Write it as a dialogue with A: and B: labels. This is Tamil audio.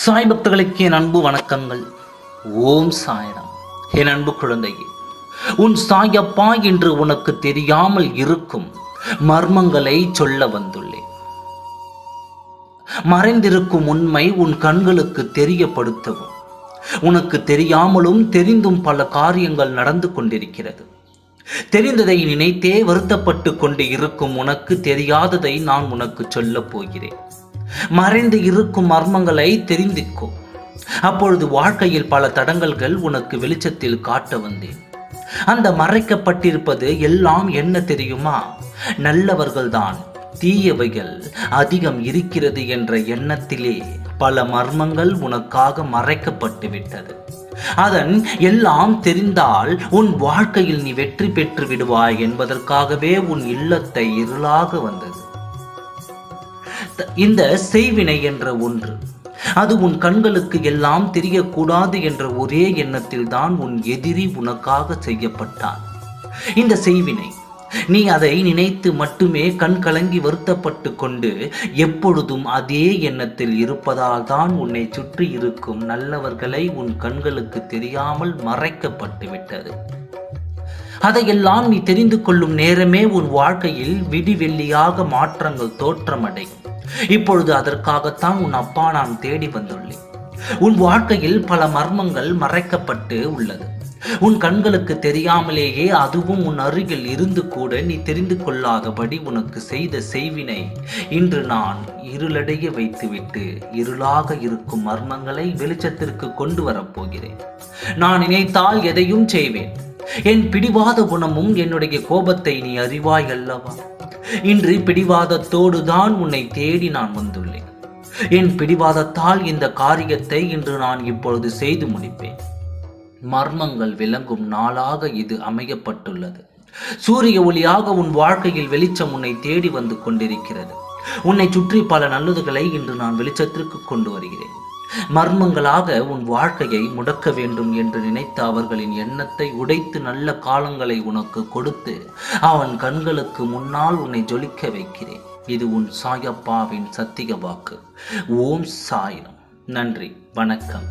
A: சாய் பக்தர்களுக்கு என் அன்பு வணக்கங்கள். ஓம் சாய்ராம். என் அன்பு குழந்தையே, உன் சாயப்பா என்று உனக்கு தெரியாமல் இருக்கும் மர்மங்களை சொல்ல வந்துள்ளேன். மறைந்திருக்கும் உண்மை உன் கண்களுக்கு தெரியப்படுத்தவும். உனக்கு தெரியாமலும் தெரிந்தும் பல காரியங்கள் நடந்து கொண்டிருக்கிறது. தெரிந்ததை நினைத்தே வருத்தப்பட்டு கொண்டு இருக்கும் உனக்கு தெரியாததை நான் உனக்கு சொல்லப் போகிறேன். மறைந்து இருக்கும் மர்மங்களை தெரிந்துக்கோ. அப்பொழுது வாழ்க்கையில் பல தடங்கல்கள் உனக்கு வெளிச்சத்தில் காட்ட வந்தேன். அந்த மறைக்கப்பட்டிருப்பது எல்லாம் என்ன தெரியுமா? நல்லவர்கள்தான் தீயவைகள் அதிகம் இருக்கிறது என்ற எண்ணத்திலே பல மர்மங்கள் உனக்காக மறைக்கப்பட்டு விட்டது. அதன் எல்லாம் தெரிந்தால் உன் வாழ்க்கையில் நீ வெற்றி பெற்று விடுவாய் என்பதற்காகவே உன் இல்லத்தை இருளாக வந்தது. இந்த செய்வினை என்ற ஒன்று, அது உன் கண்களுக்கு எல்லாம் தெரியக்கூடாது என்ற ஒரே எண்ணத்தில் தான் உன் எதிரி உனக்காக செய்யப்பட்டான். இந்த செய்வினை நீ அதை நினைத்து மட்டுமே கண் கலங்கி வருத்தப்பட்டு கொண்டு எப்பொழுதும் அதே எண்ணத்தில் இருப்பதால் தான் உன்னை சுற்றி இருக்கும் நல்லவர்களை உன் கண்களுக்கு தெரியாமல் மறைக்கப்பட்டு விட்டது. அதையெல்லாம் நீ தெரிந்து கொள்ளும் நேரமே உன் வாழ்க்கையில் விடிவெள்ளியாக மாற்றங்கள் தோற்றமடையும். இப்பொழுது அதற்காகத்தான் உன் அப்பா நான் தேடி வந்துள்ளேன். உன் வாழ்க்கையில் பல மர்மங்கள் மறைக்கப்பட்டு உள்ளது. உன் கண்களுக்கு தெரியாமலேயே அதுவும் உன் அருகில் இருந்து கூட நீ தெரிந்து கொள்ளாதபடி உனக்கு செய்த செய்வினை இன்று நான் இருளடைய வைத்துவிட்டு இருளாக இருக்கும் மர்மங்களை வெளிச்சத்திற்கு கொண்டு வரப்போகிறேன். நான் நினைத்தால் எதையும் செய்வேன். என் பிடிவாத குணமும் என்னுடைய கோபத்தை நீ அறிவாய் அல்லவா? இன்று பிடிவாதத்தோடு தான் உன்னை தேடி நான் வந்துள்ளேன். என் பிடிவாதத்தால் இந்த காரியத்தை இன்று நான் இப்பொழுது செய்து முடிப்பேன். மர்மங்கள் விளங்கும் நாளாக இது அமையப்பட்டுள்ளது. சூரிய ஒளியாக உன் வாழ்க்கையில் வெளிச்சம் உன்னை தேடி வந்து கொண்டிருக்கிறது. உன்னை சுற்றி பல நல்லதுகளை இன்று நான் வெளிச்சத்திற்கு கொண்டு வருகிறேன். மர்மங்களாக உன் வாழ்க்கையை முடக்க வேண்டும் என்று நினைத்த அவர்களின் எண்ணத்தை உடைத்து நல்ல காலங்களை உனக்கு கொடுத்து அவன் கண்களுக்கு முன்னால் உன்னை ஜொலிக்க வைக்கிறேன். இது உன் சாயப்பாவின் சத்திய வாக்கு. ஓம் சாய்ராம். நன்றி, வணக்கம்.